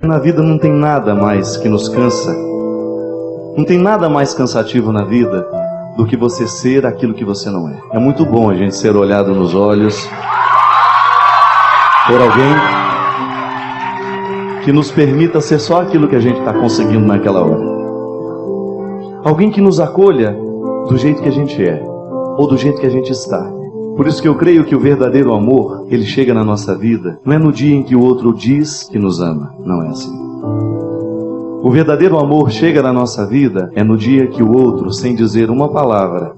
Na vida não tem nada mais que nos cansa. Não tem nada mais cansativo na vida do que você ser aquilo que você não é. É muito bom a gente ser olhado nos olhos por alguém que nos permita ser só aquilo que a gente está conseguindo naquela hora. Alguém que nos acolha do jeito que a gente é, ou do jeito que a gente está. Por isso que eu creio que o verdadeiro amor, ele chega na nossa vida, não é no dia em que o outro diz que nos ama, não é assim. O verdadeiro amor chega na nossa vida é no dia que o outro, sem dizer uma palavra,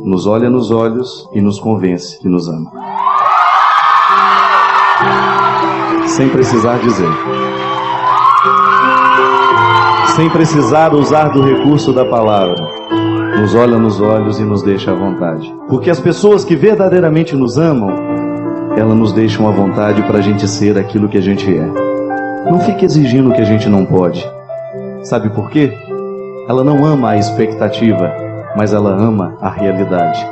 nos olha nos olhos e nos convence que nos ama. Sem precisar dizer. Sem precisar usar do recurso da palavra. Nos olha nos olhos e nos deixa à vontade. Porque as pessoas que verdadeiramente nos amam, elas nos deixam à vontade para a gente ser aquilo que a gente é. Não fique exigindo o que a gente não pode. Sabe por quê? Ela não ama a expectativa, mas ela ama a realidade.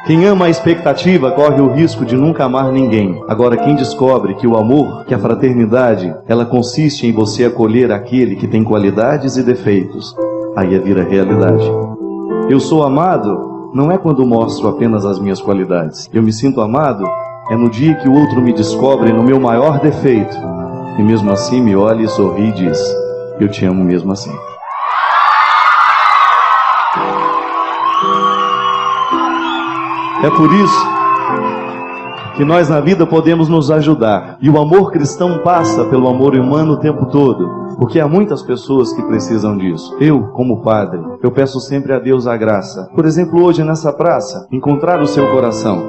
Quem ama a expectativa corre o risco de nunca amar ninguém. Agora, quem descobre que o amor, que a fraternidade, ela consiste em você acolher aquele que tem qualidades e defeitos, aí vira realidade. Eu sou amado não é quando mostro apenas as minhas qualidades. Eu me sinto amado é no dia que o outro me descobre no meu maior defeito e mesmo assim me olha e sorri e diz: eu te amo mesmo assim. É por isso que nós na vida podemos nos ajudar. E o amor cristão passa pelo amor humano o tempo todo. Porque há muitas pessoas que precisam disso. Eu, como padre, eu peço sempre a Deus a graça. Por exemplo, hoje nessa praça, encontrar o seu coração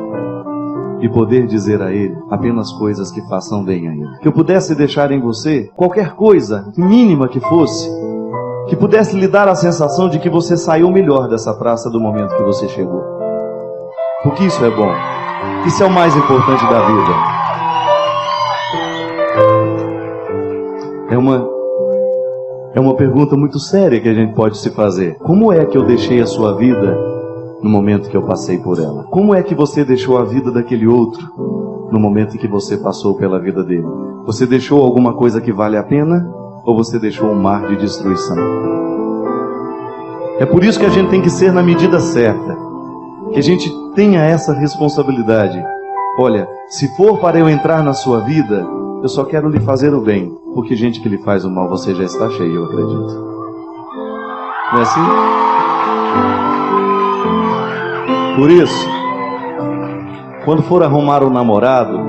e poder dizer a Ele apenas coisas que façam bem a Ele. Que eu pudesse deixar em você qualquer coisa, mínima que fosse, que pudesse lhe dar a sensação de que você saiu melhor dessa praça do momento que você chegou. Porque isso é bom. Isso é o mais importante da vida. É uma pergunta muito séria que a gente pode se fazer. Como é que eu deixei a sua vida no momento que eu passei por ela? Como é que você deixou a vida daquele outro no momento em que você passou pela vida dele? Você deixou alguma coisa que vale a pena? Ou você deixou um mar de destruição? É por isso que a gente tem que ser na medida certa. Que a gente tenha essa responsabilidade. Olha, se for para eu entrar na sua vida, eu só quero lhe fazer o bem. Porque gente que lhe faz o mal, você já está cheio, eu acredito. Não é assim? Por isso, quando for arrumar um namorado,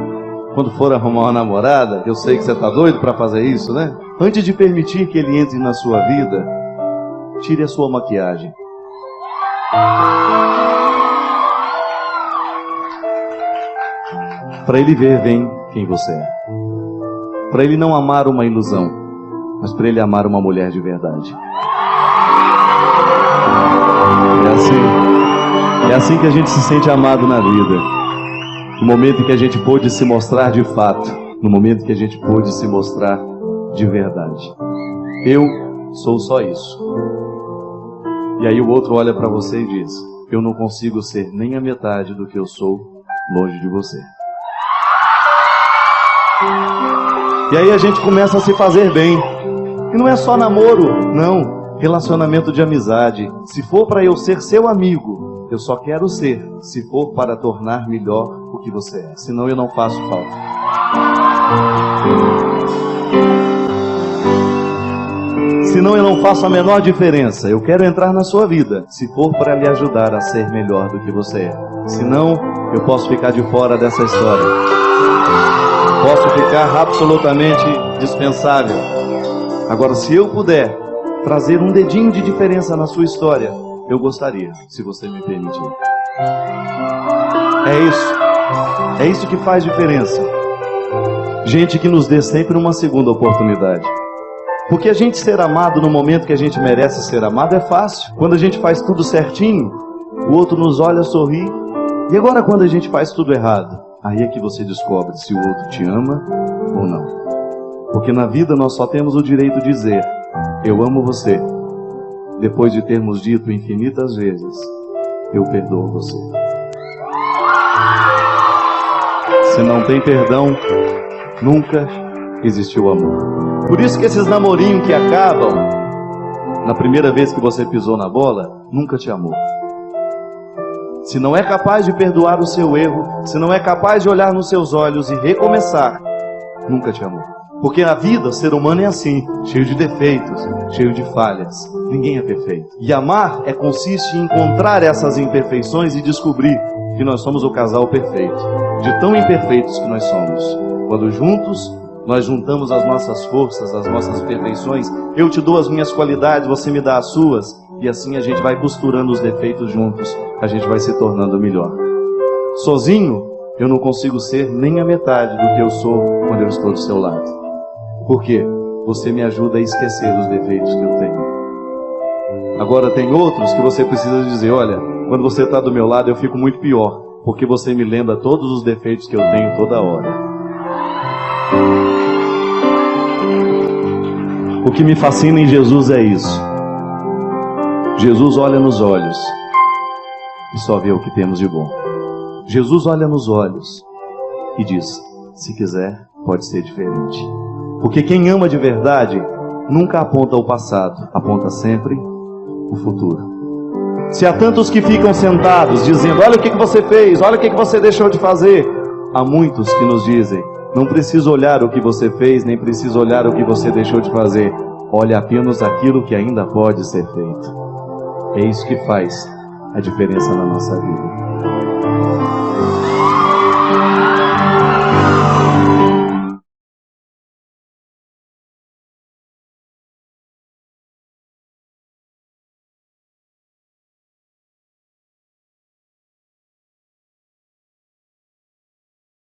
quando for arrumar uma namorada, eu sei que você está doido para fazer isso, né? Antes de permitir que ele entre na sua vida, tire a sua maquiagem. Para ele ver bem quem você é. Para ele não amar uma ilusão, mas para ele amar uma mulher de verdade. É assim que a gente se sente amado na vida. No momento em que a gente pôde se mostrar de fato. No momento em que a gente pôde se mostrar de verdade. Eu sou só isso. E aí o outro olha para você e diz: eu não consigo ser nem a metade do que eu sou longe de você. E aí a gente começa a se fazer bem. E não é só namoro, não. Relacionamento de amizade. Se for para eu ser seu amigo, eu só quero ser. Se for para tornar melhor o que você é. Senão eu não faço falta. Senão eu não faço a menor diferença. Eu quero entrar na sua vida. Se for para lhe ajudar a ser melhor do que você é. Senão eu posso ficar de fora dessa história. Posso ficar absolutamente dispensável. Agora, se eu puder trazer um dedinho de diferença na sua história, eu gostaria, se você me permitir. É isso que faz diferença. Gente que nos dê sempre uma segunda oportunidade. Porque a gente ser amado no momento que a gente merece ser amado é fácil. Quando a gente faz tudo certinho, o outro nos olha, sorri. E agora quando a gente faz tudo errado? Aí é que você descobre se o outro te ama ou não. Porque na vida nós só temos o direito de dizer: eu amo você, depois de termos dito infinitas vezes: eu perdoo você. Se não tem perdão, nunca existiu amor. Por isso que esses namorinhos que acabam na primeira vez que você pisou na bola, nunca te amou. Se não é capaz de perdoar o seu erro, se não é capaz de olhar nos seus olhos e recomeçar, nunca te amou. Porque a vida, o ser humano é assim, cheio de defeitos, cheio de falhas. Ninguém é perfeito. E amar consiste em encontrar essas imperfeições e descobrir que nós somos o casal perfeito, de tão imperfeitos que nós somos. Quando juntos, nós juntamos as nossas forças, as nossas perfeições, eu te dou as minhas qualidades, você me dá as suas, e assim a gente vai costurando os defeitos juntos, a gente vai se tornando melhor. Sozinho, eu não consigo ser nem a metade do que eu sou quando eu estou do seu lado. Por quê? Você me ajuda a esquecer os defeitos que eu tenho. Agora tem outros que você precisa dizer, olha, quando você está do meu lado eu fico muito pior, porque você me lembra todos os defeitos que eu tenho toda hora. O que me fascina em Jesus é isso. Jesus olha nos olhos e só vê o que temos de bom. Jesus olha nos olhos e diz, se quiser, pode ser diferente. Porque quem ama de verdade nunca aponta o passado, aponta sempre o futuro. Se há tantos que ficam sentados dizendo, olha o que você fez, olha o que você deixou de fazer, há muitos que nos dizem, não precisa olhar o que você fez, nem precisa olhar o que você deixou de fazer. Olhe apenas aquilo que ainda pode ser feito. É isso que faz a diferença na nossa vida.